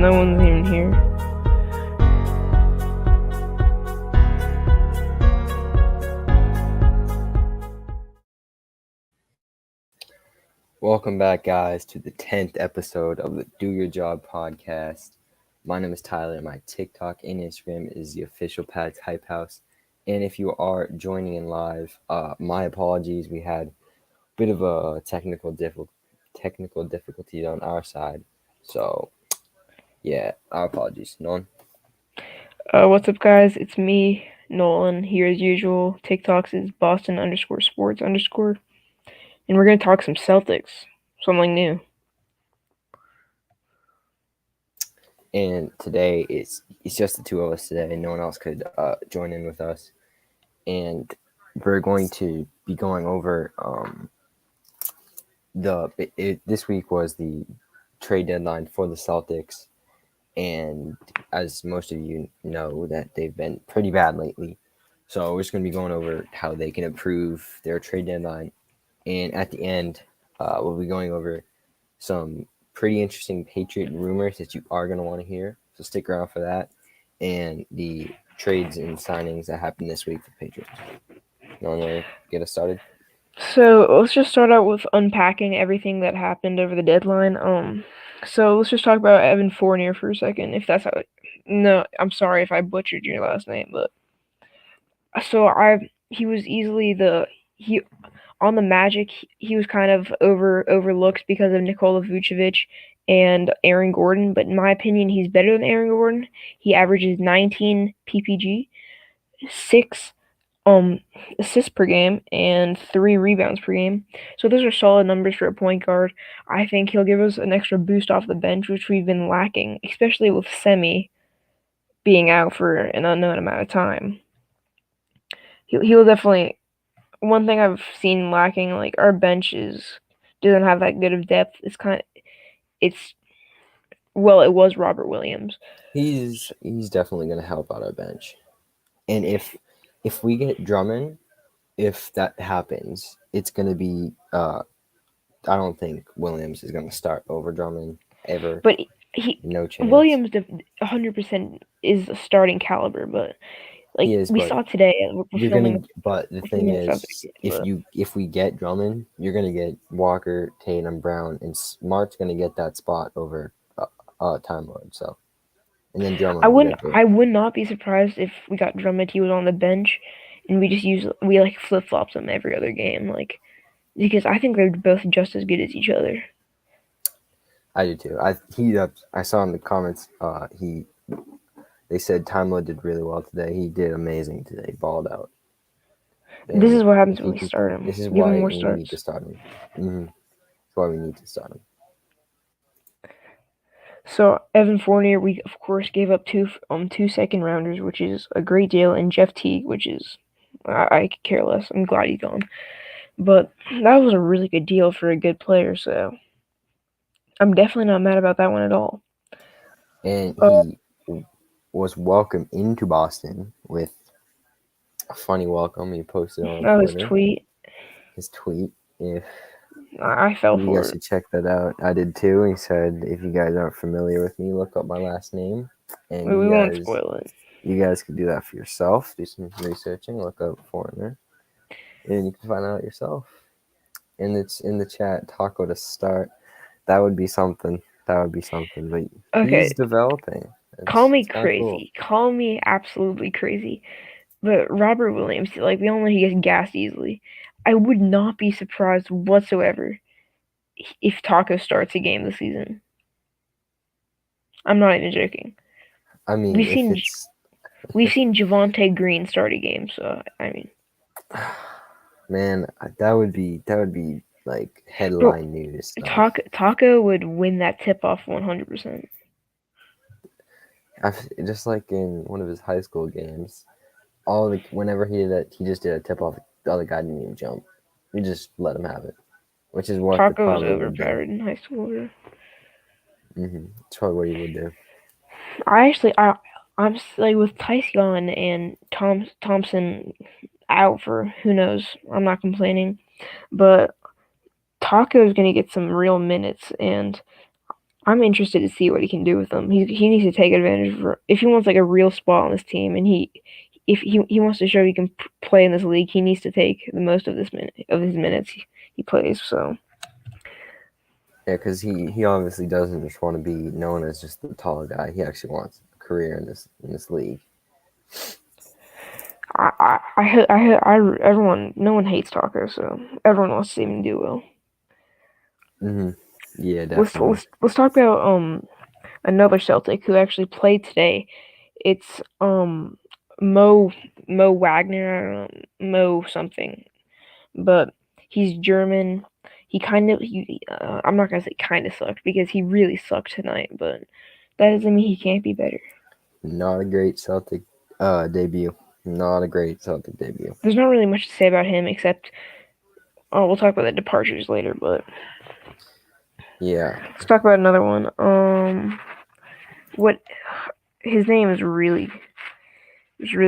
No one's even here. Welcome back, guys, to the 10th episode of the Do Your Job podcast. My name is Tyler. My TikTok and Instagram is the official Pat's Hype House. And if you are joining in live, my apologies. We had a bit of a technical difficulty on our side. So, yeah, our apologies. Nolan? What's up, guys? It's me, Nolan, here as usual. TikToks is Boston_sports_, and we're gonna talk some Celtics, something new. And today it's just the two of us today. No one else could join in with us. And we're going to be going over this week was the trade deadline for the Celtics, and as most of you know, that they've been pretty bad lately. So we're just going to be going over how they can improve their trade deadline, and at the end, we'll be going over some pretty interesting Patriot rumors that you are going to want to hear. So stick around for that, and the trades and signings that happened this week for Patriots. You want to get us started? So let's just start out with unpacking everything that happened over the deadline. So let's just talk about Evan Fournier for a second, if that's how. No, I'm sorry if I butchered your last name, but he was easily on the Magic. He was kind of overlooked because of Nikola Vucevic and Aaron Gordon, but in my opinion, he's better than Aaron Gordon. He averages 19 PPG, 6 assists per game, and 3 rebounds per game. So those are solid numbers for a point guard. I think he'll give us an extra boost off the bench, which we've been lacking, especially with Semi being out for an unknown amount of time. He'll definitely. One thing I've seen lacking, like our bench doesn't have that good of depth. It was Robert Williams. He's definitely going to help out our bench, and if we get Drummond, if that happens, it's going to be. I don't think Williams is going to start over Drummond ever. But no chance. Williams 100% is a starting caliber, but like we saw today, but the thing is, if we get Drummond, you're gonna get Walker, Tatum, Brown, and Smart's gonna get that spot over Time Lord. So, and then Drummond. I would not be surprised if we got Drummond. He was on the bench, and we like flip flops him every other game, like because I think they're both just as good as each other. I do too. I saw in the comments they said Time Lord did really well today. He did amazing today. He balled out. And this is what happens when we start him. This is why we need to start him. Mm-hmm. That's why we need to start him. So Evan Fournier, we of course gave up two second rounders, which is a great deal, and Jeff Teague, which is I could care less. I'm glad he's gone, but that was a really good deal for a good player. So I'm definitely not mad about that one at all. And he was welcomed into Boston with a funny welcome. He posted on Twitter. His tweet. If I fell for it. You guys should check that out. I did too. He said, if you guys aren't familiar with me, look up my last name. And we won't spoil it. You guys can do that for yourself. Do some researching. Look up Foreigner. And you can find out yourself. And it's in the chat. Taco to start. That would be something. But he's developing. Call me crazy. Cool. Call me absolutely crazy. But Robert Williams, like, we all know he gets gassed easily. I would not be surprised whatsoever if Taco starts a game this season. I'm not even joking. I mean, we've seen Javonte Green start a game, so I mean, man, that would be like headline news. Taco would win that tip off 100%. Just like in one of his high school games, whenever he did that, he just did a tip off. The other guy didn't even jump. We just let him have it, which is what Taco was overpowered in high school. Mm-hmm. That's probably what he would do. I'm like with Tice gone and Thompson out for who knows. I'm not complaining, but Taco is going to get some real minutes, and I'm interested to see what he can do with them. He needs to take advantage of if he wants like a real spot on this team, and if he wants to show he can play in this league, he needs to take the most of his minutes he plays. So Yeah, because he obviously doesn't just want to be known as just the tall guy. He actually wants a career in this league. everyone, no one hates Taco, so everyone wants to see him do well. Mm-hmm. Yeah, Let's definitely. let's let's talk about another Celtic who actually played today. It's Mo Wagner, I don't know, Mo something, but he's German. I'm not gonna say kind of sucked because he really sucked tonight, but that doesn't mean he can't be better. Not a great Celtic debut. Not a great Celtic debut. There's not really much to say about him except we'll talk about the departures later, but Yeah. let's talk about another one. What his name is really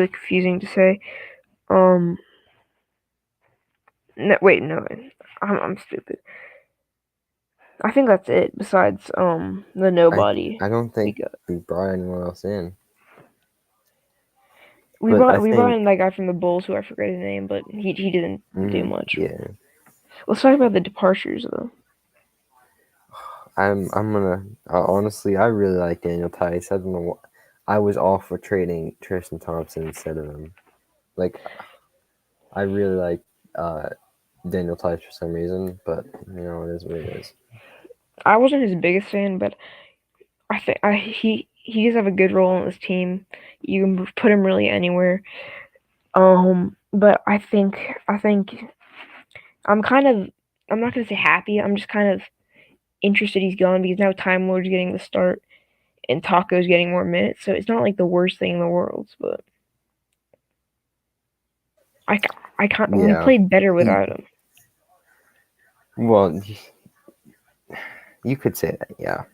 confusing to say. Um, no, wait, no, I'm stupid. I think that's it. Besides the I nobody I don't we think got. we brought anyone else in. We But I brought we brought think in that guy from the Bulls who I forget his name, but he didn't do much. yeah. Let's talk about the departures though. I'm gonna honestly I really like Daniel Tice. I don't know what I was all for trading Tristan Thompson instead of him. Like I really like uh Daniel Tice for some reason, but it is what it is. I wasn't his biggest fan, but I think he does have a good role on this team. You can put him really anywhere. But I think I'm not gonna say happy. I'm just kind of interested he's gone because now Time Lord's getting the start and Taco's getting more minutes, so it's not like the worst thing in the world. But I I can't. We Yeah. played better He without him. well you could say that, yeah.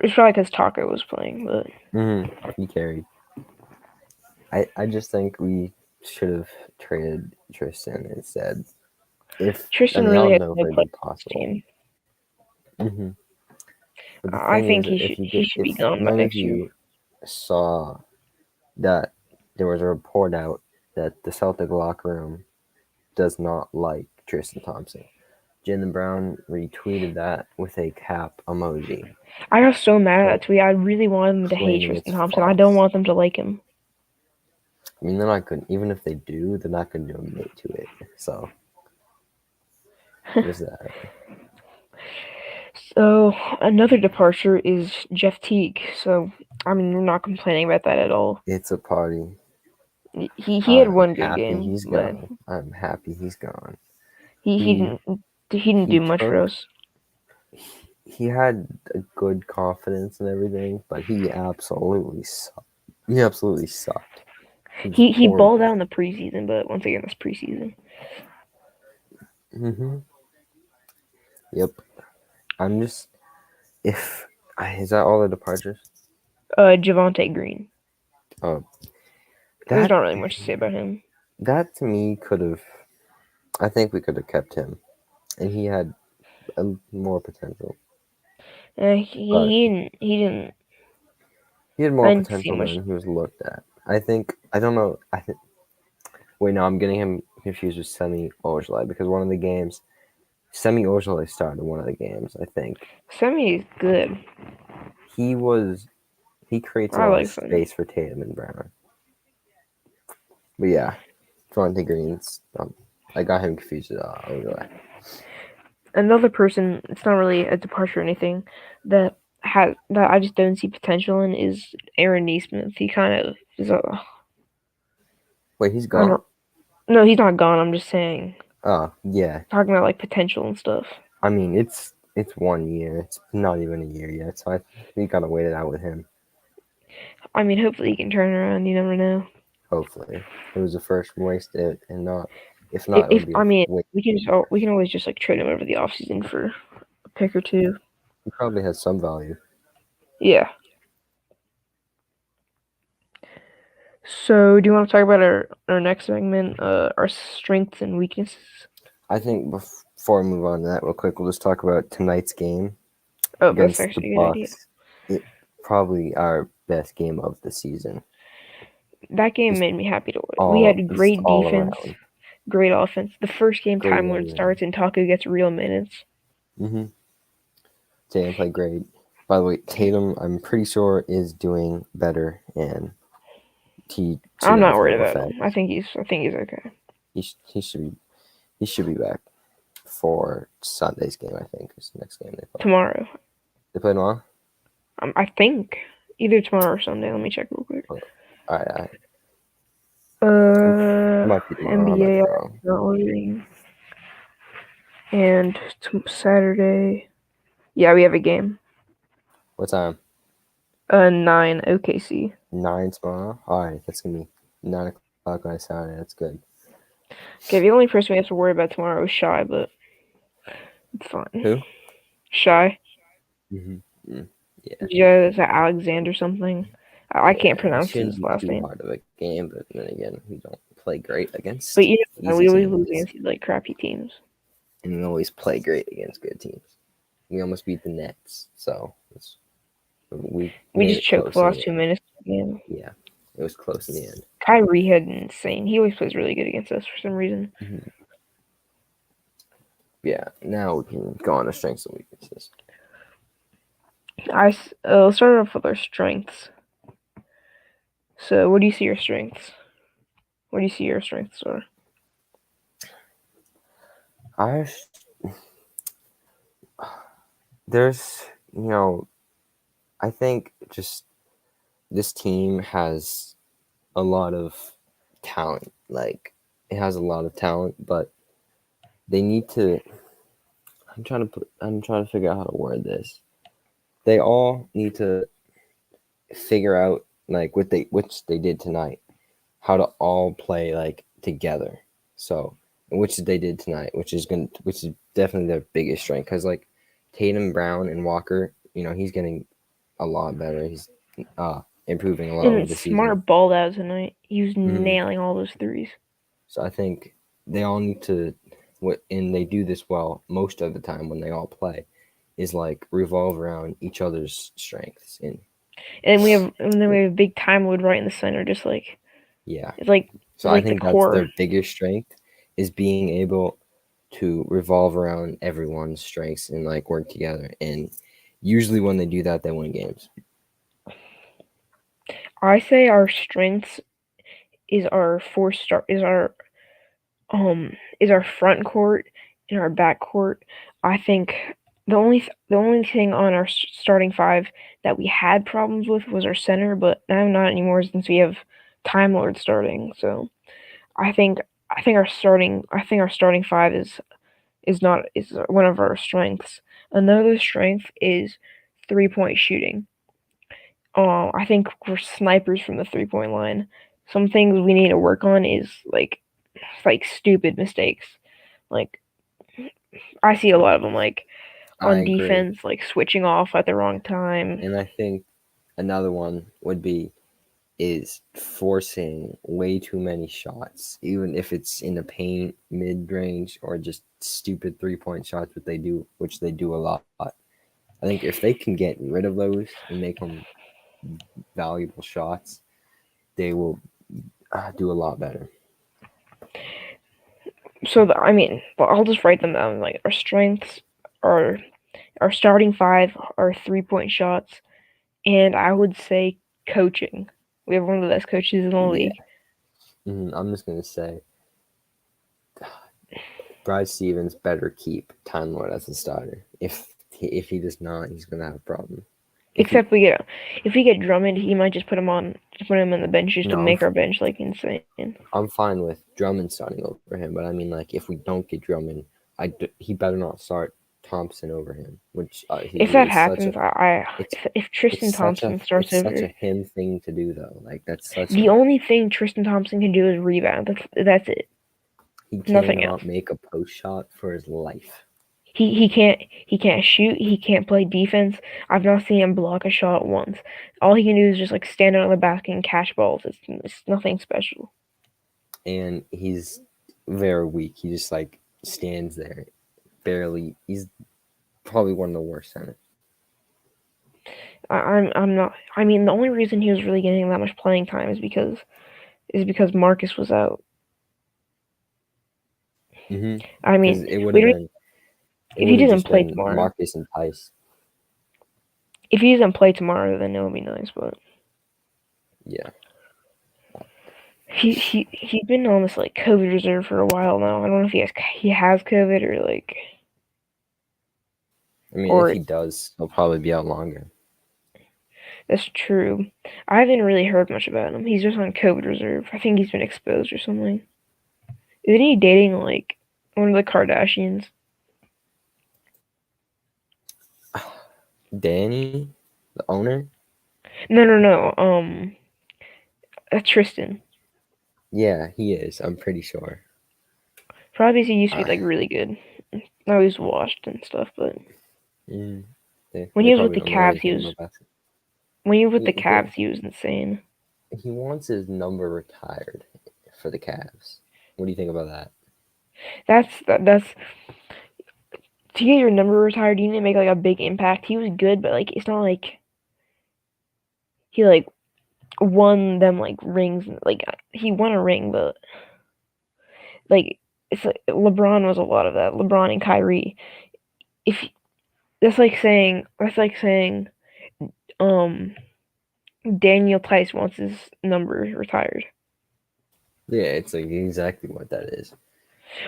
It's probably because Taco was playing, but He carried. I just think we should have traded Tristan instead. If I Tristan mean I really don't has know if no it'd place be on this possible. team. hmm But the I thing think is, if you he get should if be gone by none of next year. you saw that there was a report out that the Celtic locker room does not like Tristan Thompson. Jalen Brown retweeted that with a cap emoji, I got so mad at so that tweet. I really wanted them to hate claiming Tristan it's Thompson. I don't false. want them to like him. I mean, they're not good. Even if they do, they're not going to admit to it. So there's that. So another departure is Jeff Teague. So I mean, we're not complaining about that at all. It's a party. He had I'm one good happy game, he's but gone. I'm happy he's gone. he he He didn't he didn't he do much for took us. he had a good confidence and everything, but he absolutely sucked. He absolutely sucked. He was He balled out horrible. in the preseason, but once again, it's preseason. hmm Yep. I'm just if is that all the departures? Javante Green. Oh, There's that not really much to say about him. that to me could have. I think we could have kept him, and he had more potential. But He didn't. he had I more didn't see potential much. than he was looked at. I think I don't know. I think wait, no, I'm getting him confused with Semi Ojeleye because one of the games, Semi Ojeleye started one of the games. I think Semi is good. he creates a I lot of like Semi. space for Tatum and Brown. But yeah, Devontae Green's. I got him confused with Ojeleye. Another person, it's not really a departure or anything, that I just don't see potential in is Aaron Neesmith. He kind of is a. Wait, he's I gone? don't. No, he's not gone. I'm just saying. Oh yeah. Talking about like potential and stuff. I mean, it's 1 year. It's not even a year yet, so we gotta wait it out with him. I mean, hopefully he can turn around. You never know. Hopefully, it was the first waste it, and not. If not, it would be a I mean, waste. we can always just like trade him over the offseason for a pick or two. He probably has some value. Yeah. So, do you want to talk about our next segment, our strengths and weaknesses? I think before we move on to that real quick, we'll just talk about tonight's game. Oh, that's against the actually a good idea. Bucks. It probably our best game of the season. That game Just made me happy to watch. We had great all defense, around. great offense. The first game, Great Time Lord everything. starts and Taco gets real minutes. Tatum played great. By the way, Tatum, I'm pretty sure, is doing better, and he should I'm not have worried no about him. I effect. think he's okay. He should be back for Sunday's game. I think is the next game they play. Tomorrow, They play tomorrow. I think either tomorrow or Sunday. Let me check real quick. All right, it Uh, might be tomorrow. I might be NBA wrong. not loading, and Saturday. Yeah, we have a game. What time? 9 OKC. 9 tomorrow. All right, that's gonna be 9 o'clock on Saturday. That's good. Okay, the only person we have to worry about tomorrow is Shy, but it's fine. Who? Shy. Yeah. Is that Alexander something? I can't It pronounce shouldn't his be last too name. hard of a game, but then again, we don't play great But against we easy always lose teams, against like crappy teams. and we always play great against good teams. We almost beat the Nets, so we We made just it choked the close in last the 2 minutes of the game. Yeah, it was close in the end. Kyrie had insane. He always plays really good against us for some reason. Yeah, now we can go on to strengths and weaknesses. Let's start off with our strengths. So, what do you see your strengths? What do you see your strengths are? There's, I think just this team has a lot of talent. Like, it has a lot of talent, but they need to. I'm trying to figure out how to word this. They all need to figure out like which they did tonight, how to all play like together. So, which they did tonight, which is definitely their biggest strength, because like Tatum, Brown, and Walker, he's getting a lot better. He's improving a lot over And the season. Smart balled out tonight. He was Mm-hmm. nailing all those threes. So I think they all need to, and they do this well most of the time when they all play, is like revolve around each other's strengths. And then we have a big Time Lord right in the center, just like yeah, it's so I like the think that's core. their biggest strength, is being able to revolve around everyone's strengths and like work together. And usually when they do that, they win games. I say our strengths is our is our front court and our back court. I think the only thing on our starting five that we had problems with was our center, but now not anymore since we have Time Lord starting. So I think our starting five is one of our strengths. Another strength is 3-point shooting. I think we're snipers from the 3-point line. Some things we need to work on is like stupid mistakes. Like I see a lot of them, like I on agree. defense, like switching off at the wrong time. And I think another one would be is forcing way too many shots, even if it's in the paint, mid range, or just stupid 3-point shots, which they do a lot. I think if they can get rid of those and make them valuable shots, they will do a lot better. So I'll just write them down. Like our strengths are our starting five are 3-point shots, and I would say coaching. We have one of the best coaches in the league. I'm just gonna say, Brad Stevens better keep Time Lord as a starter. If he does not, he's gonna have a problem. If we get Drummond, he might just put him on the bench just to make our bench like insane. I'm fine with Drummond starting over him, but I mean, like, if we don't get Drummond, he better not start Thompson over him. Which if that happens, if Tristan Thompson starts over, it's such a him thing to do though. Like that's such. The only thing Tristan Thompson can do is rebound. That's it. He Nothing else. cannot make a post shot for his life. He can't shoot. He can't play defense. I've not seen him block a shot once. All he can do is just like stand on the basket and catch balls. It's nothing special. And he's very weak. He just like stands there, barely. He's probably one of the worst centers. I'm not. I mean, the only reason he was really getting that much playing time is because Marcus was out. I Because mean, we don't. it If he would have doesn't just play been tomorrow, Marcus and Tice. if he doesn't play tomorrow, then it would be nice. But Yeah. he's been on this like COVID reserve for a while now. I don't know if he has COVID or like I mean, if or he does, he'll probably be out longer. that's true. I haven't really heard much about him. He's just on COVID reserve. I think he's been exposed or something. Isn't he dating like one of the Kardashians? Danny, the owner? No. Tristan. Yeah, he is. I'm pretty sure. Probably because he used to Uh, be like really good. Now he's washed and stuff. But mm, when they he was with probably the don't know Cavs, anything about basketball. he was insane. He wants his number retired for the Cavs. What do you think about that? That's to get your number retired. You need to make like a big impact. He was good, but like it's not like he like won them like rings. Like he won a ring, but like it's like LeBron was a lot of that. LeBron and Kyrie. If that's like saying um Daniel Tice wants his number retired. Yeah, it's like exactly what that is.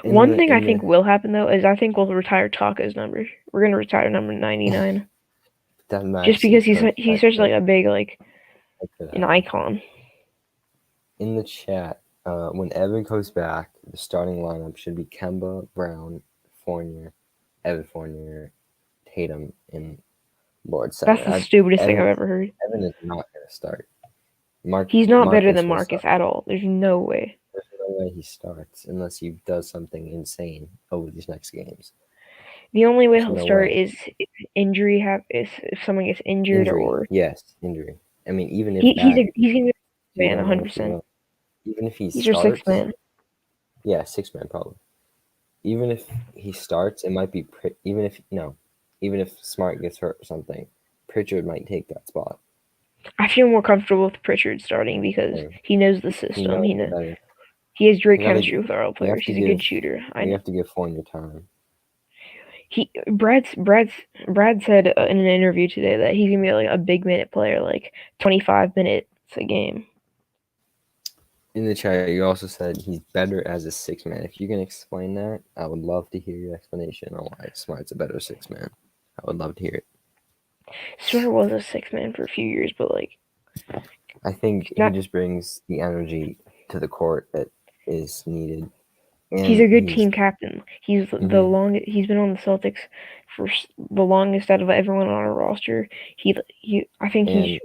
One thing I In think the will happen though is I think we'll retire Taco's number. We're gonna retire number 99 that just match because seems he's perfect. he's such like a big like For an that. icon. In the chat, when Evan goes back, the starting lineup should be Kemba, Brown, Fournier, Evan Fournier, Tatum, and Lord That's Center. the stupidest thing Evan I've ever heard. Evan is not going to start. He's not better than Marcus will Marcus start. at all. There's no way. There's no way he starts unless he does something insane over these next games. The only way There's he'll no start way. is if someone gets injured Injury, or yes, injury. I mean, even if he's that, gonna be a we man don't know if he 100%. will. Even if he He's your sixth starts, man. yeah, 6 man probably. Even if he starts, it might be even if no, even if Smart gets hurt or something, Pritchard might take that spot. I feel more comfortable with Pritchard starting because Same. he knows the He system. knows it better. He has great We gotta, chemistry with our other we have players. to He's a give, good shooter. I we know. have to give Fournier time. Brad said in an interview today that he's gonna be like a big minute player, like 25 minutes a game. In the chat, you also said he's better as a 6 man. If you can explain that, I would love to hear your explanation on why Smart's a better 6 man. I would love to hear it. Smart was a six man for a few years, but like I think he not. just brings the energy to the court that is needed, He's and a good team captain. He's the mhm. long. He's been on the Celtics for the longest out of everyone on our roster. He. I think and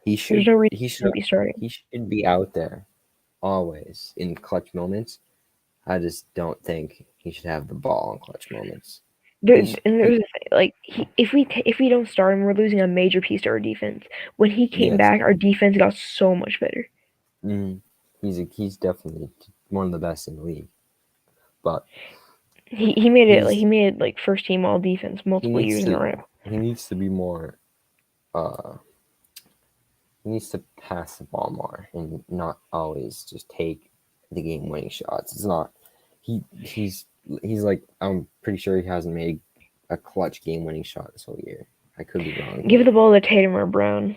there's no reason he he shouldn't be starting. should be out there always in clutch moments. I just don't think he should have the ball in clutch moments. There, He, and he there's like if we don't start him, we're losing a major piece to our defense. When he came yes, back, our defense got so much better. mm, he's definitely one of the best in the league. But He made it like he he's made like first team all defense multiple years in a row. he needs to be more. Uh, he needs to pass the ball more and not always just take the game winning shots. It's not he's like I'm pretty sure he hasn't made a clutch game winning shot this whole year. I could be wrong Give though. the ball to Tatum or Brown.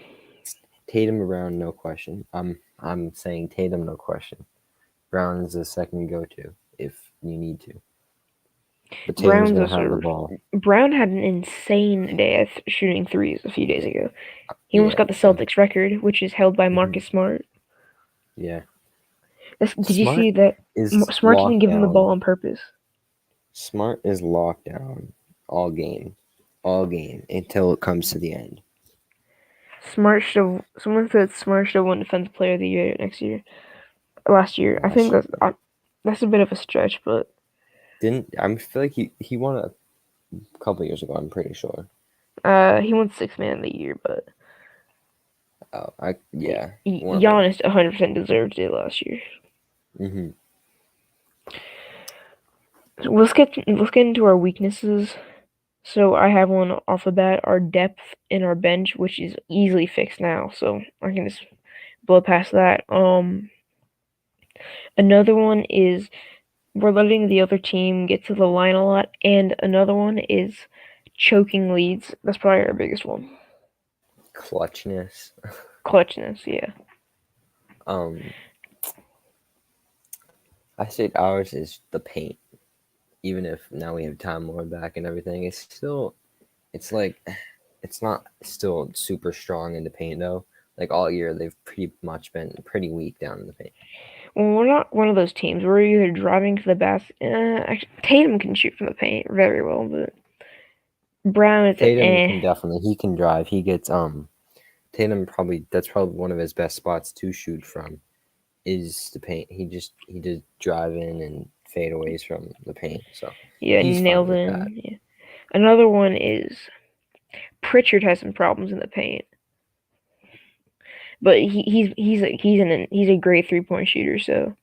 Tatum around, no question. I'm saying Tatum, no question. Brown is the second go to if you need to. But Tatum's Brown's gonna have the also ball. Brown had an insane day at shooting threes a few days ago. He almost Yeah. got the Celtics record, which is held by Mhm. Marcus Smart. Yeah. Did you see Smart that is Smart didn't locked give him the ball down. on purpose? Smart is locked down all game. All game until it comes to the end. Someone said Smart should have won Defensive Player of the Year last year. I think Last year. that's a bit of a stretch, but I feel like he won a couple years ago, I'm pretty sure. he won Sixth Man of the Year. But Oh, one of them. Giannis 100% deserved it last year. Mm-hmm. So let's get into our weaknesses. So I have one off the bat, our depth in our bench, which is easily fixed now. So I can just blow past that. Another one is we're letting the other team get to the line a lot, and another one is choking leads. That's probably our biggest one. Clutchness. Clutchness, yeah. Um, I say ours is the paint. Even if now we have Time Lord back and everything, it's like it's not still super strong in the paint though. Like all year, they've pretty much been pretty weak down in the paint. Well, we're not one of those teams. We're either driving to the basket. Tatum can shoot from the paint very well, but Brown is Tatum eh. can definitely he can drive. He gets Tatum probably that's probably one of his best spots to shoot from is the paint. He did drive in and fadeaways from the paint, so Yeah, he's fine nailed with that. in. Yeah. Another one is Pritchard has some problems in the paint, but he's a great 3-point shooter, so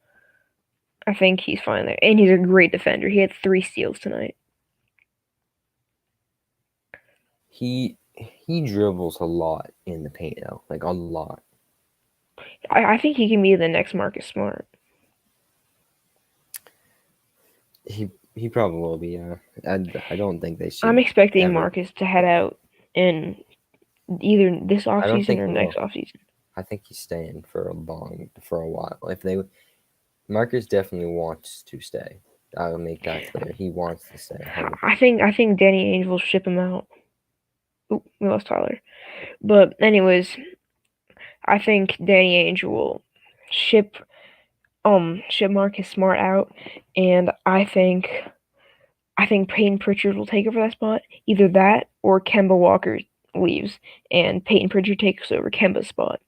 I think he's fine there. And he's a great defender. He had 3 steals tonight. He dribbles a lot in the paint though, like a lot. I think he can be the next Marcus Smart. He probably will be. I don't think they I'm should expecting ever. Marcus to head out in either this I don't offseason think or he next will. offseason. I think he's staying for a while. If they Marcus definitely wants to stay. I'll make that clear. He wants to stay 100%. I think Danny Ainge will ship him out. Ooh, we lost Tyler. But anyways, I think Danny Ainge will ship ship Marcus Smart out, and I think Peyton Pritchard will take over that spot. Either that or Kemba Walker leaves, and Peyton Pritchard takes over Kemba's spot.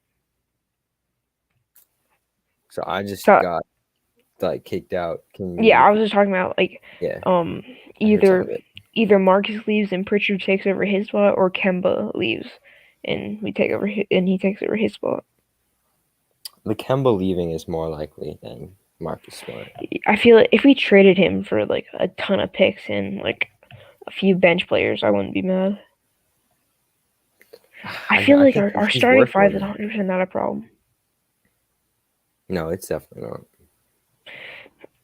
So I just So got like kicked out. Can you yeah, I was repeat? just talking about like Yeah, um I heard some either of it. either Marcus leaves and Pritchard takes over his spot, or Kemba leaves and he takes over his spot. The Kemba leaving is more likely than Marcus Smart. I feel like if we traded him for like a ton of picks and like a few bench players, I wouldn't be mad. I feel I like think our he's starting worth more five is than. 100% not a problem. No, it's definitely not.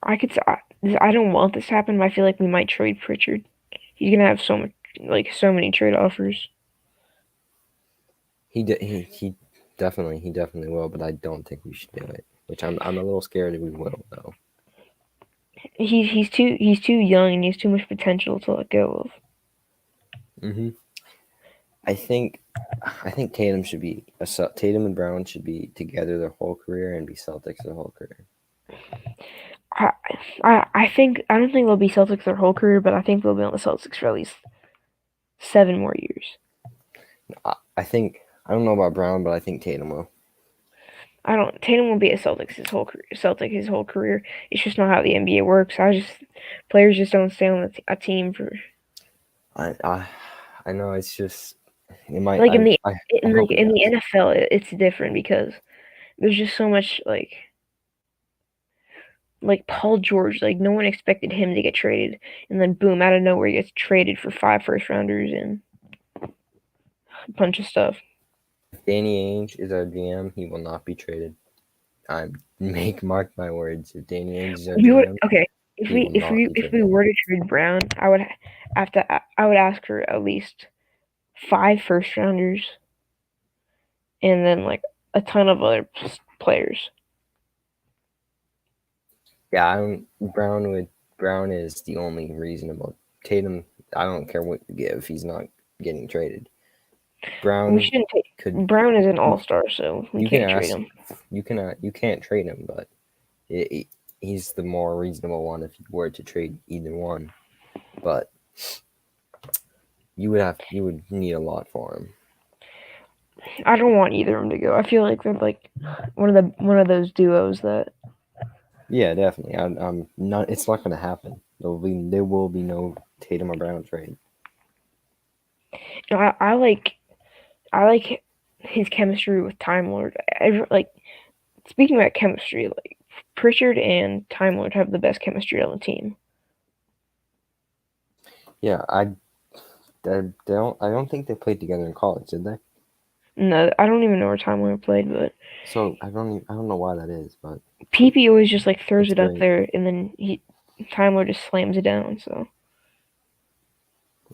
I don't want this to happen, but I feel like we might trade Pritchard. He's gonna have so many trade offers. He definitely will, but I don't think we should do it. Which I'm a little scared that we will though. He's too young and he has too much potential to let go of. hmm I think Tatum should be Tatum and Brown should be together their whole career and be Celtics their whole career. I I don't think they'll be Celtics their whole career, but I think they'll be on the Celtics for at least 7 more years. I think I don't know about Brown, but I think Tatum will. I don't. Tatum will be a Celtic his whole career. It's just not how the NBA works. Players just don't stay on a team for I I, I know it's just it might like I hope it in the does. NFL. It's different because there's just so much like Paul George. Like no one expected him to get traded, and then boom, out of nowhere, he gets traded for 5 first rounders and a bunch of stuff. If Danny Ainge is our GM, he will not be traded. I mark my words. If Danny Ainge is our We would GM, okay he will not be if we traded. were to trade Brown, I would ask for at least 5 first rounders and then like a ton of other players. Yeah, Brown is the only reasonable. Tatum, I don't care what you give. He's not getting traded. We Brown shouldn't take could Brown is an all star, so we you can can't trade ask him. you can't trade him, but he's the more reasonable one if you were to trade either one. But you would need a lot for him. I don't want either of them to go. I feel like they're like one of those duos that Yeah, definitely. I'm not. It's not going to happen. There will be no Tatum or Brown trade. you know, I like his chemistry with Time Lord. Like speaking about chemistry, like Pritchard and Time Lord have the best chemistry on the team. Yeah, I don't think they played together in college, did they? No, I don't even know where Time Lord played, but So I don't know why that is, but PP always just like throws it's it up great. there, and then Time Lord just slams it down. So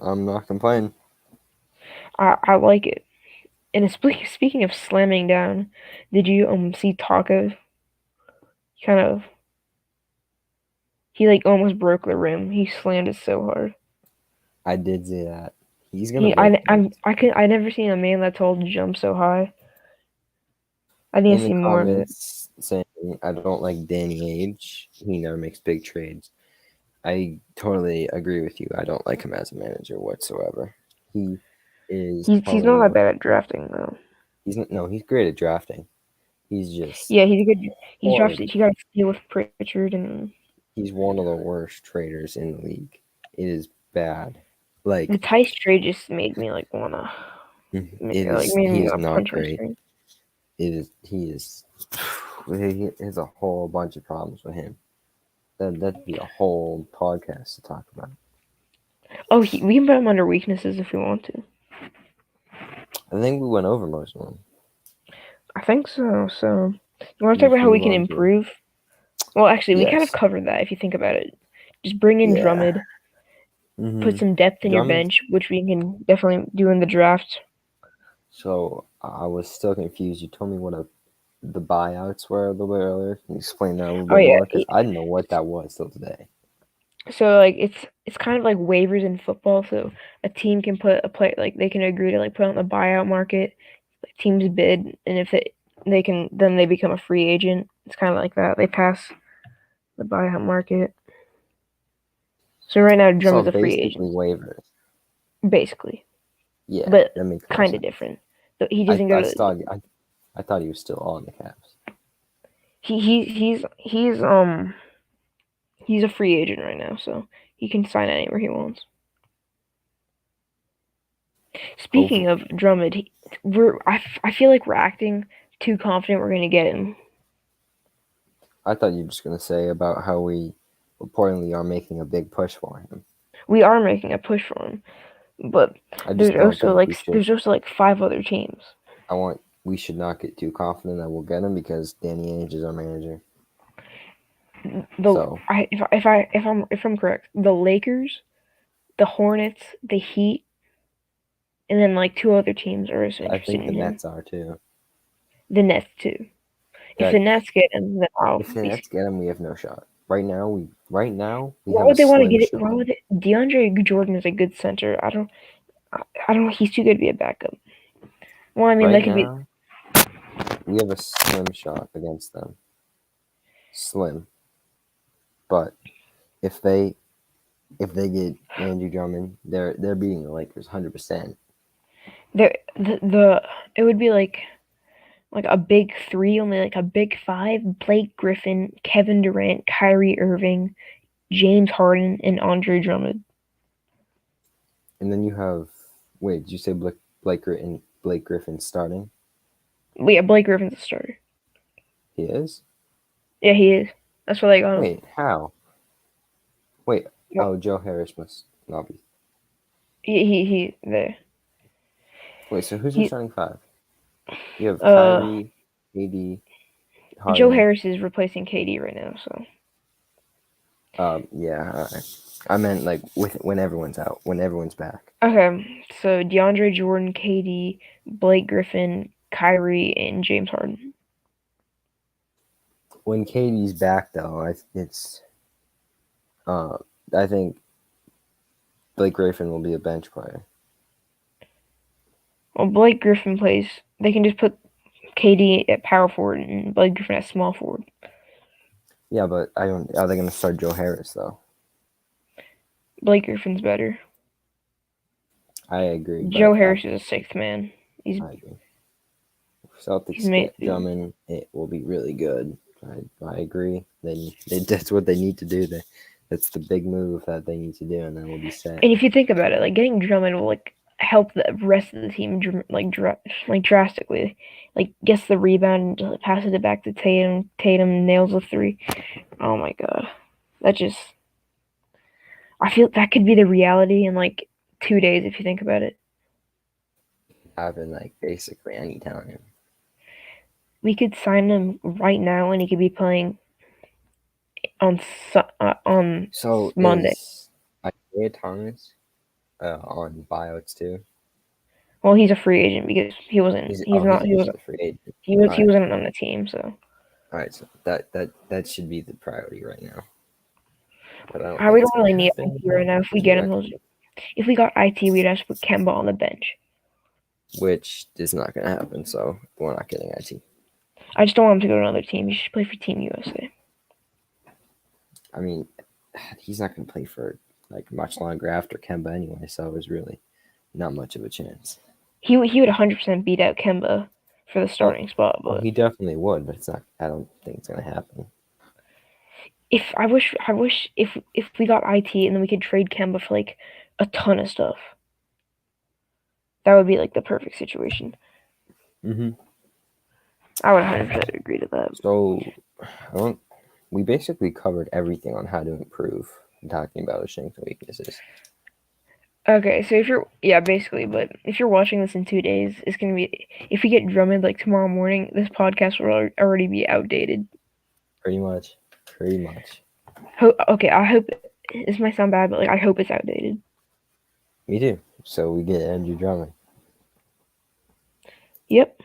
I'm not complaining. I like it. And speaking of slamming down, did you see Taco? Kind of, he like almost broke the rim. He slammed it so hard. I did see that. He's gonna He break things. I never seen a man that tall jump so high. I need In to the see more of it. comments saying I don't like Danny Ainge. He never makes big trades. I totally agree with you. I don't like him as a manager whatsoever. He is He's probably not that one. bad at drafting though. He's great at drafting. He's just Yeah, he's a good. He's drafted. horrible. He got a steal with Pritchard, and He's one of the worst traders in the league. It is bad. the Like Tice trade just made me like wanna it like is. made He me is not punch my great. screen. It is. He is. He has a whole bunch of problems with him. That'd be a whole podcast to talk about. Oh, we can put him under weaknesses if we want to. I think we went over most of them. I think so. So, you want to talk Let's about how we move can on to improve? Well, actually, we kind of yes, covered that if you think about it. Just bring in yeah. Drummond, put Mm-hmm. some depth in your Drummond. bench, which we can definitely do in the draft. So I was still confused. You told me what the buyouts were a little bit earlier. Can you explain that a little Oh bit yeah. more? Because I didn't know what that was till today. So like it's kind of like waivers in football. So a team can put a play like they can agree to like put on the buyout market. Like teams bid, and if they can then they become a free agent. It's kind of like that. They pass the buyout market. So right now Drum So is a free basically agent, waivers. basically, Yeah, but that makes more kind of sense. different. So he doesn't go I to. thought I thought he was still on the Caps. He's a free agent right now, so he can sign anywhere he wants. Speaking Hopefully, of Drummond, I feel like we're acting too confident we're gonna get him. I thought you were just gonna say about how we reportedly are making a big push for him. We are making a push for him, but I just don't think we should. there's also like five other teams. We should not get too confident that we'll get him because Danny Ainge is our manager. The So I if I'm correct, the Lakers, the Hornets, the Heat, and then like two other teams are also I interested think the in him. Nets are too. The Nets too. If the That Nets get him, then I'll if the be. Nets get him, we have no shot. Right now we Why have a would they want to slim get it? shot. Why would it? DeAndre Jordan is a good center. I don't. He's too good to be a backup. Well, I mean, Right that could be. now we have a slim shot against them. Slim. But if they get Andrew Drummond, they're beating the Lakers 100%. The it would be like a big three, only like a big five: Blake Griffin, Kevin Durant, Kyrie Irving, James Harden, and Andre Drummond. And then you have wait, did you say Blake Griffin starting? But yeah, Blake Griffin's a starter. He is? Yeah, he is. That's why they got him. Wait, how? Wait, Well, oh, Joe Harris must not be. he there. Wait, so who's your He starting five? You have uh Kyrie, AD, Joe Harden. Harris is replacing KD right now, so Yeah, I meant like with when everyone's out, when everyone's back. okay. So DeAndre Jordan, KD, Blake Griffin, Kyrie, and James Harden. When KD's back, though, uh, I think Blake Griffin will be a bench player. Well, Blake Griffin plays. They can just put KD at power forward and Blake Griffin at small forward. Yeah, but I don't. Are they going to start Joe Harris though? Blake Griffin's better. I agree, Joe but Harris is a sixth man. I agree. If He's Celtics made. get Drummond, it will be really good. I agree. That's what they need to do. That's the big move that they need to do, and then we'll be set. And if you think about it, like getting Drummond will like help the rest of the team like drastically. Like gets the rebound, passes it back to Tatum. Tatum nails a three. Oh my god, that just I feel that could be the reality in like 2 days if you think about it. Happen like basically anytime. We could sign him right now, and he could be playing on So Monday. is Isaiah Thomas on buyouts too? Well, he's a free agent because he wasn't. He's not. He's just a free agent. He wasn't on the team. So All right. So that should be the priority right now. But I don't we think don't it's gonna really need happen IT right now. If we because get we're him, not, if we got IT, we'd have to put Kemba on the bench. which is not gonna happen. So we're not getting IT. I just don't want him to go to another team. He should play for Team USA. I mean, he's not gonna play for like much longer after Kemba anyway. So it's really not much of a chance. He would 100% beat out Kemba for the Oh, starting spot, oh, but he definitely would, but it's not. I don't think it's gonna happen. if I wish if we got IT and then we could trade Kemba for like a ton of stuff. That would be like the perfect situation. Mm-hmm. I would 100% agree to that. So, we basically covered everything on how to improve. Talking about his strengths and weaknesses. Okay, so basically, but if you're watching this in 2 days, it's gonna be if we get Drummond like tomorrow morning, this podcast will already be outdated. Pretty much. Okay, I hope this might sound bad, but like I hope it's outdated. Me too. So we get Andrew Drummond. Yep.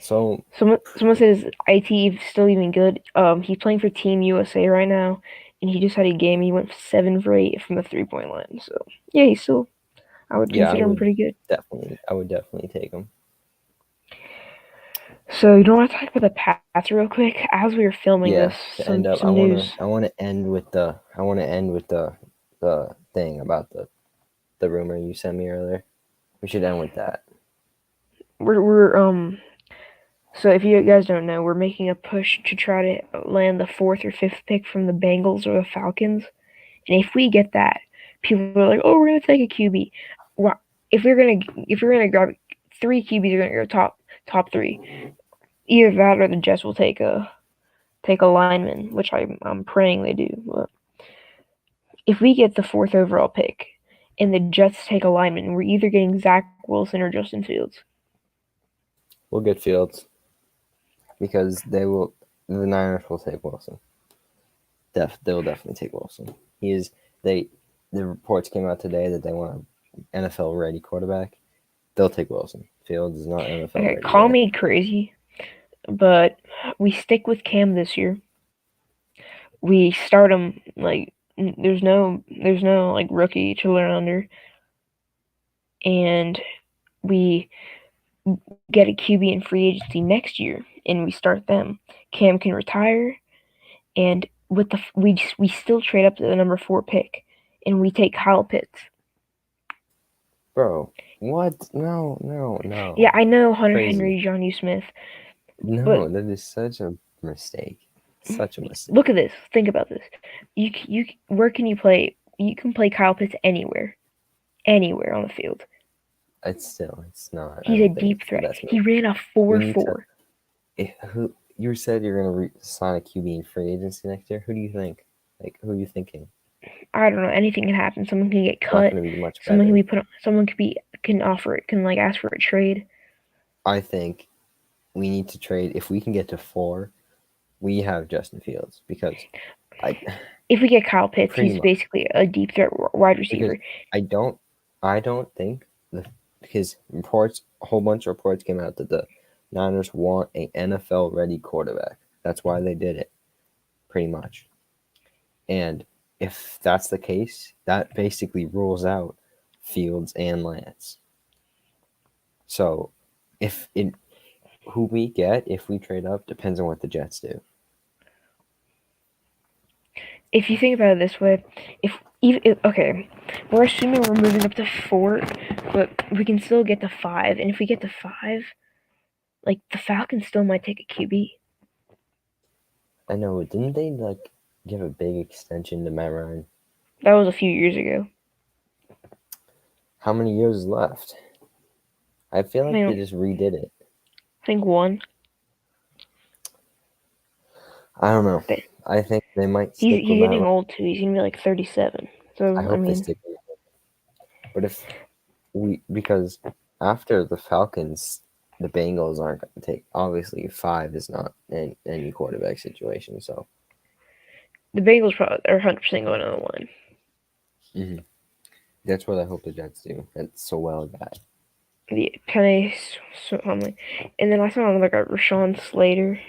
So someone says IT still even good. He's playing for Team USA right now, and he just had a game. He went 7 for 8 from the 3-point line. So yeah, he's still. I would consider him pretty good. I would definitely take him. So you don't want to talk about the Pats real quick as we were filming this. Some news. I want to end with the thing about the rumor you sent me earlier. We should end with that. We're So if you guys don't know, we're making a push to try to land the 4th or 5th pick from the Bengals or the Falcons. And if we get that, people are like, "Oh, we're gonna take a QB." Well, if we're gonna grab 3 QBs, are gonna go top 3. Either that or the Jets will take a lineman, which I'm praying they do. But if we get the 4th overall pick and the Jets take a lineman, we're either getting Zach Wilson or Justin Fields. We'll get Fields because the Niners will take Wilson. They'll definitely take Wilson. The reports came out today that they want an NFL ready quarterback. They'll take Wilson. Fields is not NFL ready. Call me crazy, but we stick with Cam this year. We start him like there's no like rookie to learn under, and we get a QB in free agency next year, and we start them. Cam can retire, and with we still trade up to the number 4 pick, and we take Kyle Pitts. Bro, what? No. Yeah, I know Hunter Henry, Jonnu Smith. No, that is such a mistake. Such a mistake. Look at this. Think about this. Where can you play? You can play Kyle Pitts anywhere on the field. It's not. He's a deep threat. He ran a 4.4. You said you're gonna sign a QB in free agency next year. Who do you think? Like, who are you thinking? I don't know. Anything can happen. Someone can get cut. Not gonna be much someone better. can be put. Someone can offer it. Can like ask for a trade. I think we need to trade. If we can get to 4, we have Justin Fields because if we get Kyle Pitts, he's basically a deep threat wide receiver. Because I don't think because a whole bunch of reports came out that the Niners want an NFL ready quarterback. That's why they did it, pretty much. And if that's the case, that basically rules out Fields and Lance. So who we get if we trade up depends on what the Jets do. If you think about it this way, we're assuming we're moving up to 4, but we can still get to 5, and if we get to 5, like the Falcons still might take a QB. I know, didn't they like give a big extension to Matt Ryan? That was a few years ago. How many years is left? I feel like they just redid it. I think 1. I don't know. I think they might stick He's getting old too. He's gonna be like 37. So I mean, they stick with him. But if because after the Falcons, the Bengals aren't going to take. Obviously, 5 is not in any quarterback situation. So The Bengals probably are 100% going on the line. mm-hmm. That's what I hope the Jets do. It's so well that. The Penny, so homely. And then I saw another guy, Rashawn Slater.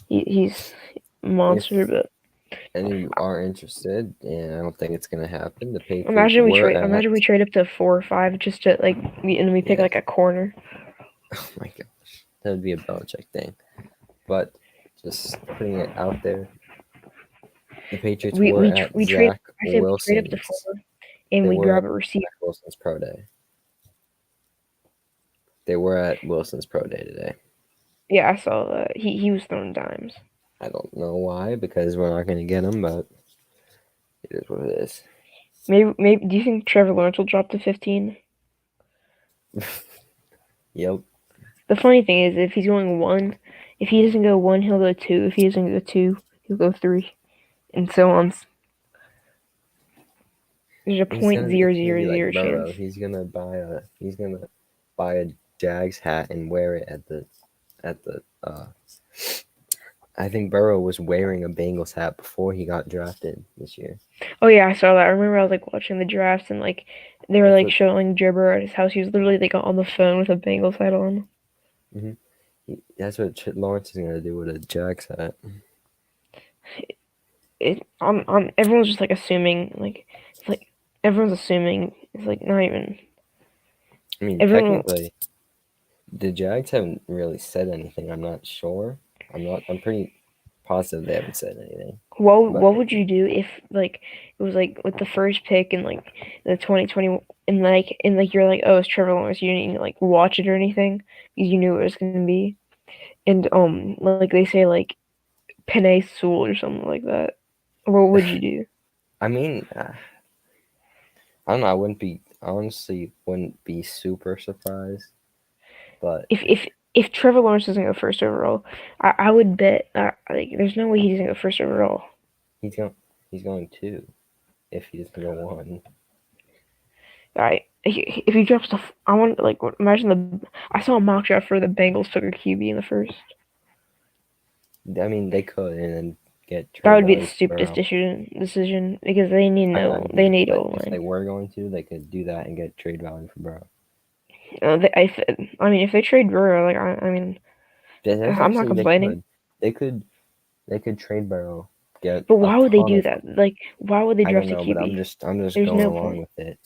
He's a If monster, but any of you are interested, and I don't think it's going to happen, the Patriots were at. imagine we trade up to 4 or 5 just to like, and we pick Yeah. like a corner. Oh my gosh, that would be a Belichick thing. But just putting it out there, the Patriots were at We trade. Zach I said we trade up to Wilson's. 4, and They we were at grab a receiver. Zach Wilson's pro day. They were at Wilson's pro day today. Yeah, I saw that. He was throwing dimes. I don't know why, because we're not going to get him, but it is what it is. Maybe. Do you think Trevor Lawrence will drop to 15? Yep. The funny thing is, if he's going 1, if he doesn't go 1, he'll go 2. If he doesn't go 2, he'll go 3, and so on. There's a It's point zero gonna zero be like zero Burrow. chance. He's gonna buy a Jags hat and wear it at the I think Burrow was wearing a Bengals hat before he got drafted this year. Oh yeah, I saw that. I remember I was like watching the drafts and like they were That's like what showing Joe Burrow at his house. He was literally like on the phone with a Bengals hat on. that's what Lawrence is gonna do with a Jags hat. Everyone's just like assuming like it's like everyone's assuming it's like not even I mean, everyone. technically, the Jags haven't really said anything. I'm not sure. I'm pretty positive they haven't said anything. But What would you do if like it was like with the first pick in like the 2020 and like you're like, oh, it's Trevor Lawrence. You didn't even like watch it or anything because you knew it was gonna be. And like they say like Penny Sewell or something like that. What would you do? I mean, I don't know. I wouldn't be honestly wouldn't be super surprised. But If Trevor Lawrence doesn't go first overall, I would bet like there's no way he doesn't go first overall. he's going he's going 2 if he doesn't go 1. All right, if he drops the, I want like imagine I saw a mock draft for the Bengals took a QB in the first. I mean, they could and then get That trade would be the value for stupidest Burrow. decision because they need I no they agree, need but O if they line. were going to, they could do that and get trade value for Burrow. I mean if they trade Burrow, like I mean There's I'm not actually complaining. they could they could trade Burrow, get But a why would they ton do of. that? Like why would they I don't draft a know, but QB? I'm just There's going no along point. with it.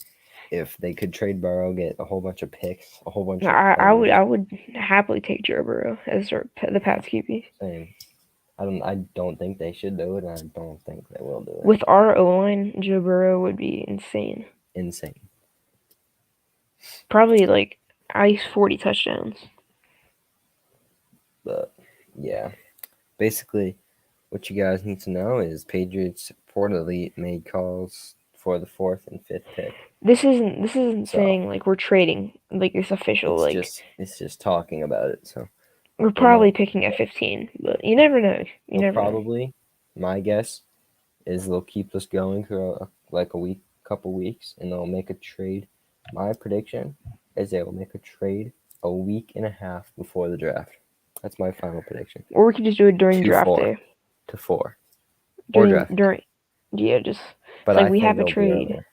If they could trade Burrow, get a whole bunch of picks, a whole bunch of players. I would happily take Joe Burrow as the Pats QB. Same. I don't think they should do it, and I don't think they will do it. With our O line, Joe Burrow would be insane. Insane. Probably like at least 40 touchdowns. But yeah, basically, what you guys need to know is Patriots reportedly made calls for the 4th and 5th pick. This isn't So saying like we're trading. Like it's official. Like it's just talking about it. So we're we'll know. probably picking at 15, but you never know. You They'll never know. probably, my guess is they'll keep this going for like a week, couple weeks, and they'll make a trade. My prediction is they will make a trade a week and a half before the draft. That's my final prediction. Or we could just do it during draft day. To 4. Or draft. Yeah, just But it's like I we think have a it'll be trade. earlier.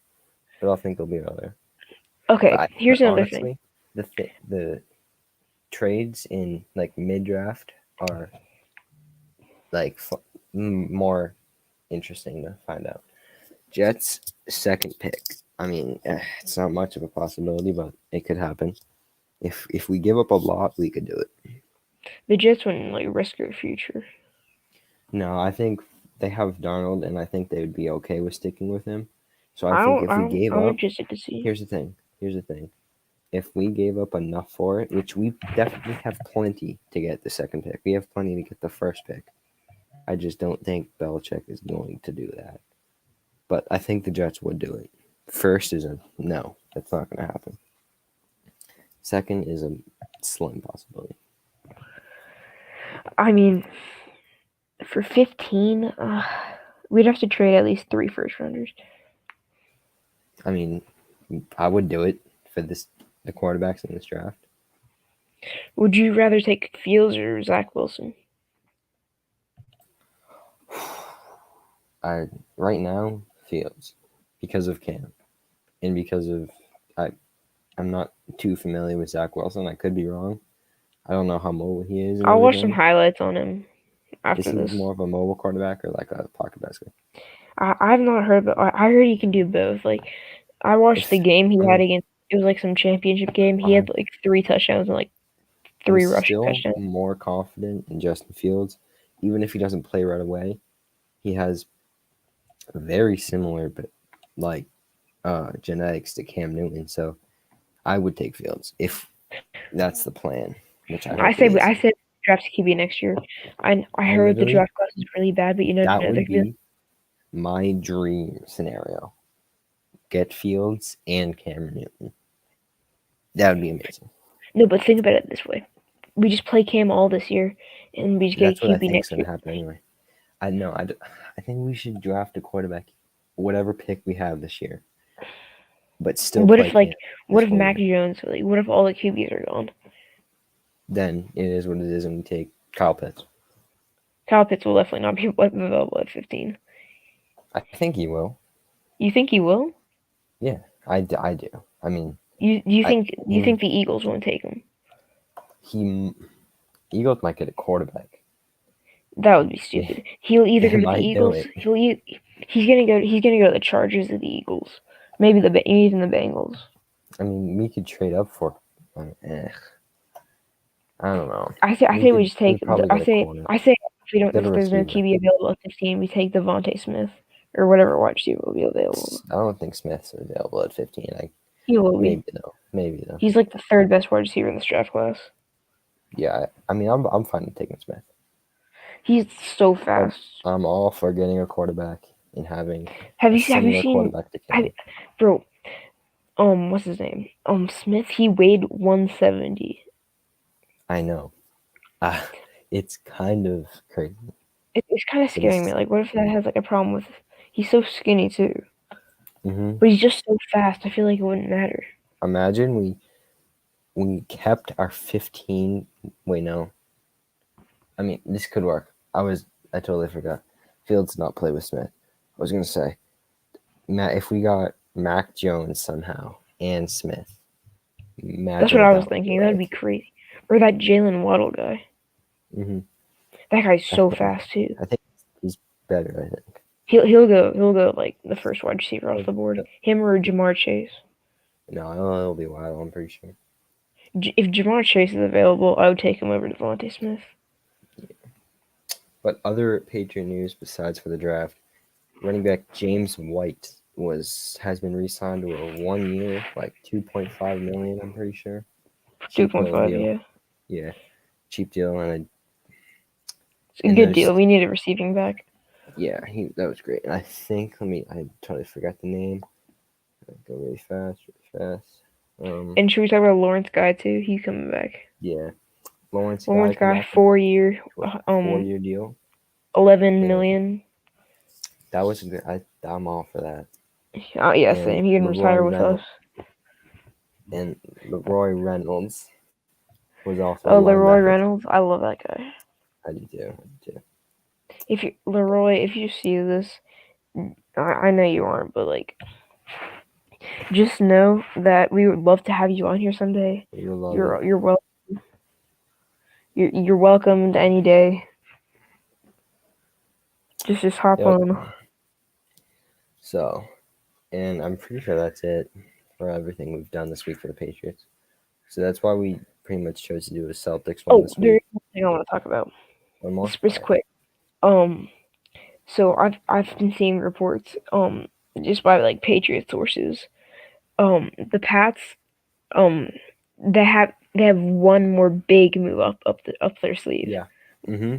But I think it'll be earlier. Okay, here's another honestly, thing. the trades in like mid draft are like more interesting to find out. Jets 2nd pick. I mean, it's not much of a possibility, but it could happen. If we give up a lot, we could do it. The Jets wouldn't like risk their future. No, I think they have Darnold, and I think they would be okay with sticking with him. So I think if we gave I'm up, interested to see. here's the thing. If we gave up enough for it, which we definitely have plenty to get the 2nd pick, we have plenty to get the 1st pick. I just don't think Belichick is going to do that. But I think the Jets would do it. 1st is a no. That's not going to happen. 2nd is a slim possibility. I mean, for 15, we'd have to trade at least 3 first rounders. I mean, I would do it for the quarterbacks in this draft. Would you rather take Fields or Zach Wilson? Right now Fields because of Cam and because of I'm not too familiar with Zach Wilson. I could be wrong. I don't know how mobile he is and I'll watch some everything. highlights on him Is after he this. more of a mobile quarterback or like a pocket passer? I've not heard, but I heard he can do both. Like I watched the If game he I had mean, against. It was like some championship game. He had like 3 touchdowns and like I'm 3 rushing still touchdowns. more confident in Justin Fields, even if he doesn't play right away. He has very similar, but like genetics to Cam Newton. So I would take Fields if that's the plan, which I hope it is. I said draft QB next year. I I heard the literally draft class is really bad, but that they're would gonna be be my dream scenario. Get Fields and Cameron Newton. That would be amazing. no. But think about it this way: we just play Cam all this year, and we just get a That's what I QB think is next going year. to happen anyway. I know. I think we should draft a quarterback, whatever pick we have this year, but still What play if like Cam what as if Mac quarterback. Jones? Like what if all the QBs are gone? Then it is what it is, and we take Kyle Pitts. Kyle Pitts will definitely not be available at 15. I think he will. You think he will? Yeah, I do. I mean, I You think the Eagles won't take him? he Eagles might get a quarterback. That would be They, stupid. He'll either they go to the might do Eagles. it. He's gonna go to the Chargers or the Eagles. Maybe even the Bengals. I mean, we could trade up for. Eh, I don't know. I say we just We take. probably get a corner, I say if we don't get a if there's no receiver. QB available at 15, we take Devontae Smith or whatever wide receiver will be available. I don't think Smith's available at 15. He will be. Maybe though. Maybe though. He's like the third best wide receiver in this draft class. Yeah. I mean, I'm fine with taking Smith. He's so But fast. I'm all for getting a quarterback and having Have a you similar seen? quarterback to Have, Cam. bro, what's his name? Smith. He weighed 170. I know. Uh, it's kind of crazy, It's kind of but scaring me. it's. Like, what if that has like a problem with? He's so skinny too, Mm-hmm. but he's just so fast. I feel like it wouldn't matter. Imagine we kept our 15. Wait, no. I mean, this could work. I totally forgot. Fields did not play with Smith. I was gonna say, Matt, if we got Mac Jones somehow and Smith, That's imagine what what I that was would be thinking. That'd be like. crazy. Or that Jalen Waddle guy. Mm-hmm. That guy's I so think fast too. I think he's better. I think. He'll go like the first wide receiver off the board. Him or Jamar Chase. No, it'll be Waddle. I'm pretty sure. If Jamar Chase is available, I would take him over Devontae Smith. But other Patriot news besides for the draft, running back James White has been re-signed to a 1 year, like 2.5 million. I'm pretty sure. Cheap little 2.5, deal. yeah. Yeah, cheap deal, It's a and good deal. there's We need a receiving back. yeah, that was great. And I think I totally forgot the name. Go really fast, really fast. And should we talk about Lawrence Guy too? He's coming back. Yeah, Lawrence Guy Lawrence come Guy, back 4 year, for a 4 year deal. 11 And million. that was good. I'm all for that. Oh yeah, And same. He can retire with us. Leroy Reynolds was also a Oh, Leroy linebacker. Reynolds. I love that guy. I do too. If you Leroy, if you see this, I know you aren't, but like, just know that we would love to have you on here someday. You love it. You're welcome. You're welcomed any day. Just hop Yep. on. So, and I'm pretty sure that's it for everything we've done this week for the Patriots. So that's why we pretty much chose to do a Celtics one this There week. is one thing I want to talk about. One more. It's quick. So I've been seeing reports, just by like Patriot sources. The Pats, um, they have one more big move up their sleeve. Yeah. Mm-hmm.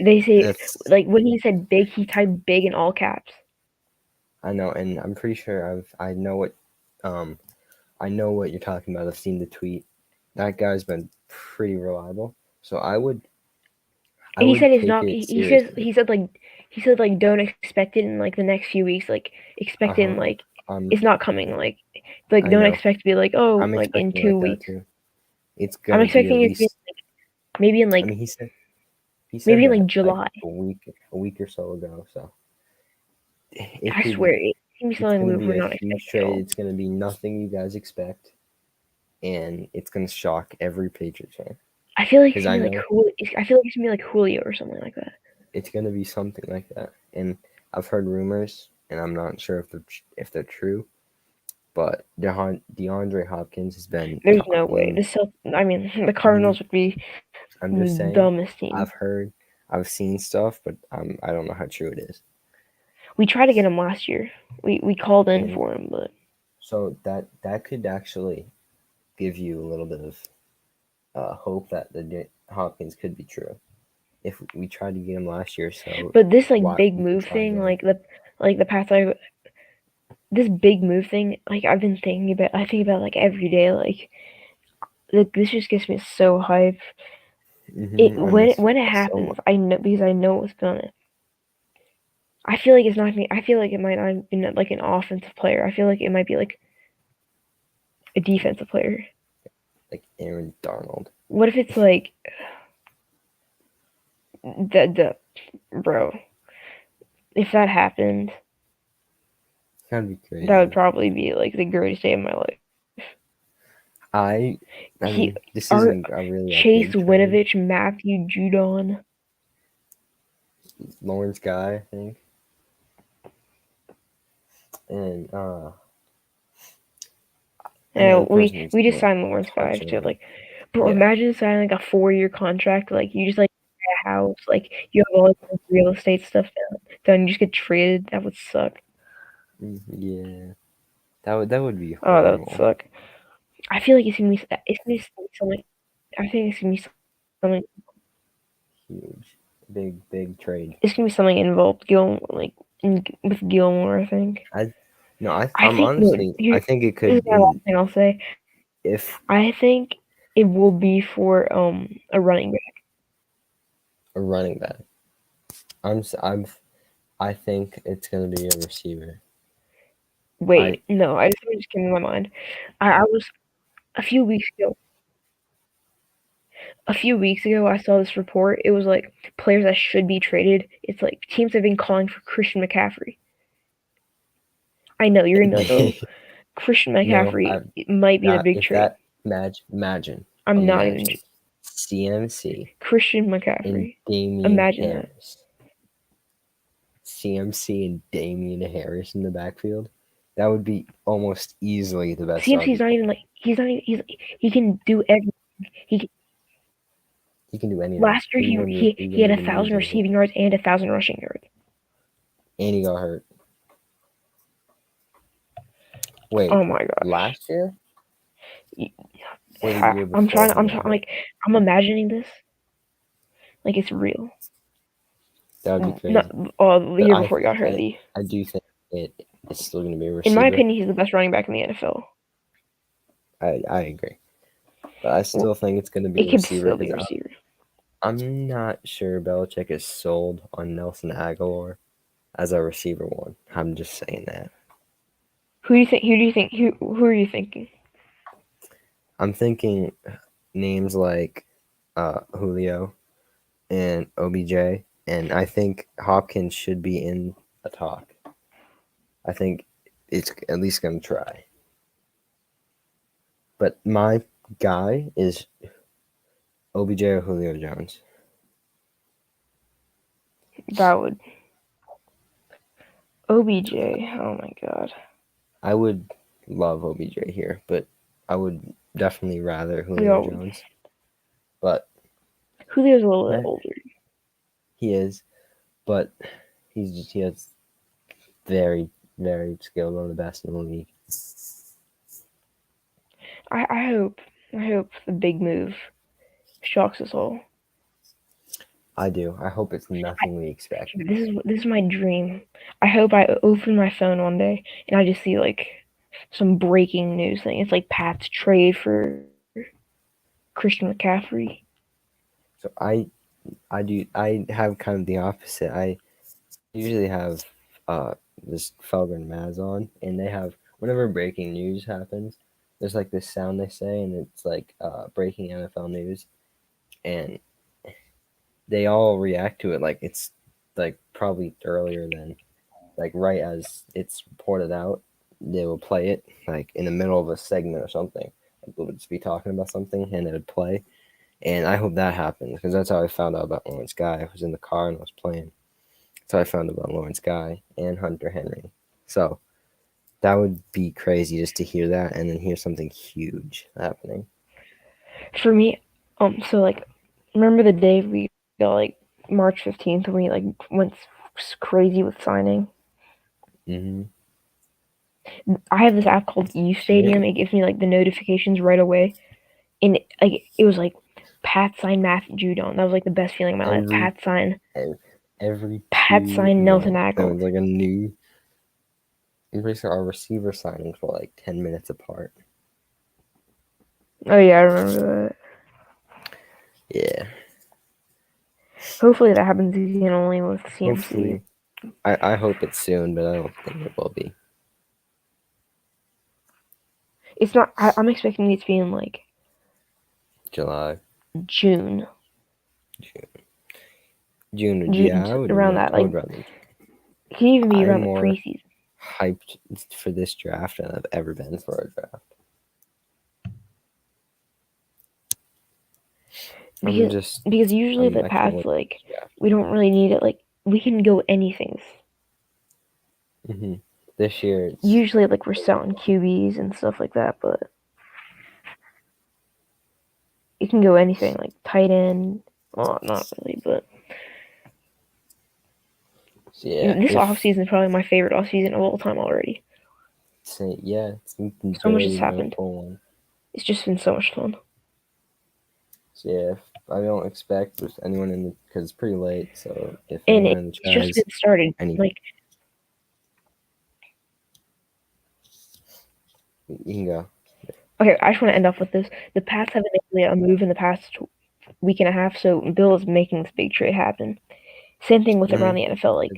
They say That's like when he said big, he typed big in all caps. I know, and I'm pretty sure I know what you're talking about. I've seen the tweet. That guy's been pretty reliable. So I would And he said it's take not. it seriously. He said like don't expect it in like the next few weeks. Like expect it in Uh-huh. like I'm it's not coming. Like I don't know. expect to be like, oh, I'm like in expecting two like that weeks. too. It's I'm gonna be at expecting it to be least. maybe in I mean, he said maybe in like that like July. a week or so ago. So it I could swear be. it's gonna be It's something gonna we're be a not huge expecting at trade. all. It's gonna be nothing you guys expect, and it's gonna shock every Patriots fan. I feel like it's Because gonna I be like know I feel like it's gonna be like Julio or something like that. it's gonna be something like that. And I've heard rumors, and I'm not sure if they're true. But DeAndre Hopkins has been There's no way. in. I mean, the Mhm. Cardinals would be I'm just the saying. dumbest team. I've heard, I've seen stuff, but I don't know how true it is. We tried to get him last year. We called in And for him, but so that could actually give you a little bit of hope that the Hopkins could be true. If we tried to get him last year, so this like why big we can move try thing, again. like the past like this big move thing, like I've been thinking about. I think about like every day. Like this just gets me so hyped. It I'm when it so happens, I know because I know what's gonna. I feel like it's not me. I feel like it might not be like an offensive player. I feel like it might be like a defensive player. like Aaron Darnold. What if it's like the bro? If that happened, That'd be that would crazy. probably be like the greatest day of my life. I I He mean, this our isn't a really a Chase big trade. Winovich, Matthew Judon. Lawrence Guy, I think, and another And person who's we just gonna signed Lawrence Guy torch too. him. Like, bro, Yeah. imagine signing like a 4 year contract. Like, you just like buy a house. Like, you have all like real estate stuff done. You just get traded. That would suck. Yeah. That would be Oh, that would horrible. suck. I feel like it's gonna be something. I think it's gonna be something. Huge. Big trade. It's gonna be something involved with Gilmore. I think. I no, I I'm think no. honestly I Here, think it this is could my last in thing I'll say. if I think it will be for a running back. a running back. I'm I think it's gonna be a receiver. I Wait, no, something just came to my mind. I was a few weeks ago. A few weeks ago, I saw this report. It was like players that should be traded. It's like teams have been calling for Christian McCaffrey. I know you're gonna be like, oh, Christian no, McCaffrey might be the that big if trade. that I'm not even imagine CMC Christian and McCaffrey. Damian Imagine that. Harris. CMC and Damian Harris in the backfield. That would be almost easily the best CMC's not RB1. even like he's not even he can do everything. He He can do anything. last year he had He a win you thousand games, receiving yards and 1,000 rushing yards. and he got hurt. Wait, Oh my gosh. last year or the year before he I'm got trying hurt? like I'm imagining this like it's real. That would be Not crazy. the But year before he got hurt. I do think it's still going to be a In my receiver. opinion, he's the best running back in the NFL. I agree, but I still think it's going to be It a could receiver still be because a receiver. I'm not sure Belichick is sold on Nelson Aguilar as a receiver one. I'm just saying that. Who do you think? Who do you think? Who are you thinking? I'm thinking names like Julio and OBJ, and I think Hopkins should be in a talk. I think it's at least going to try. But my guy is OBJ or Julio Jones. That would OBJ. Oh my god. I would love OBJ here, but I would definitely rather Julio Yo, Jones. But Julio's a little bit eh, older. he is, but he has very skilled, one of the best in the league. I hope the big move shocks us all. I do. I hope it's nothing we expect. This is my dream. I hope I open my phone one day and I just see like some breaking news thing. It's like Pat's trade for Christian McCaffrey. So I have kind of the opposite. I usually have this Felger and Maz on, and they have whenever breaking news happens, there's like this sound they say, and it's like breaking NFL news, and they all react to it like it's like probably earlier than like right as it's reported out. They will play it like in the middle of a segment or something. Like they would just be talking about something, and it would play. And I hope that happens because that's how I found out about Lawrence Guy. I was in the car and I was playing. So I found out about Lawrence Guy and Hunter Henry. So that would be crazy just to hear that and then hear something huge happening. For me, so like, remember the day we got like March 15th when we like went crazy with signing? Mm-hmm. I have this app called U Yeah. Stadium. It gives me like the notifications right away, and like it was like Pat signed Matthew Judon. That was like the best feeling of my life. Every every Pat two signed Nelson minutes. There Aguilar. was like a new. Basically, our receiver signings were like 10 minutes apart. Oh yeah, I remember that. Yeah. Hopefully that happens again only with CMC. Hopefully, I hope it's soon, but I don't think it will be. It's not. I'm expecting it to be in like July, June. June. June Yeah, I would around rather. that. I Like would rather. it can even be I'm around the more preseason. hyped for this draft than I've ever been for a draft. I'm because just. because usually the I can't past wait. like Yeah. we don't really need it. Like we can go anything. Mm-hmm. This year, it's Usually like we're selling QBs and stuff like that, but it can go anything like tight end. Well, not really, but yeah. this off If season is probably my favorite off season of all time already. it's So much has barely been a happened. full one. It's just been so much fun. So yeah, if I don't expect with anyone in the because it's pretty late. So if And anyone it's in the chat just has been started. any, Like you can go. okay, I just want to end off with this. The Pats haven't made a move in the past week and a half, so Bill is making this big trade happen. Same thing with around Mm-hmm. the NFL. Like,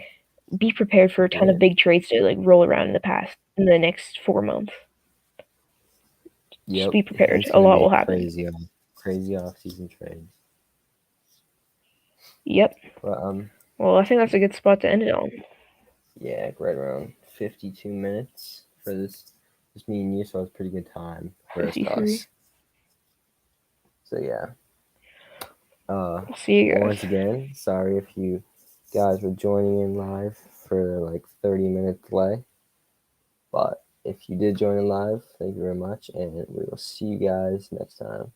be prepared for a ton Yeah. of big trades to like roll around in the next 4 months. Just Yep. be prepared. It's A gonna lot be a will happen. crazy off season trades. Yep. But Well, I think that's a good spot to end it on. yeah, right around 52 minutes for this. Just me and you, so it's pretty good time for us. 53. So yeah. I'll see you guys. Once again, sorry if you guys were joining in live for like 30-minute delay. But if you did join in live, thank you very much, and we will see you guys next time.